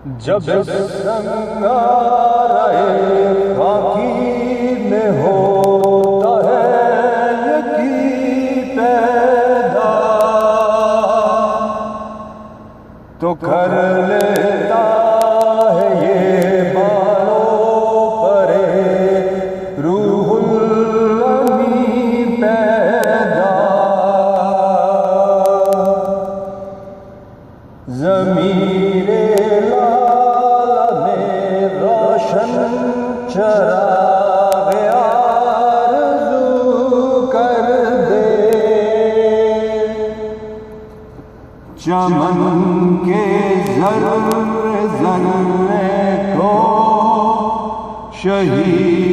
جب سنگارے خاکی میں ہوتا ہے یکی پیدا تو کر لیتا ہے یہ بالوں پر روح الامین پیدا ضمیر چراغ آرزو کر دے چمن کے ذرے ذرے کو شہید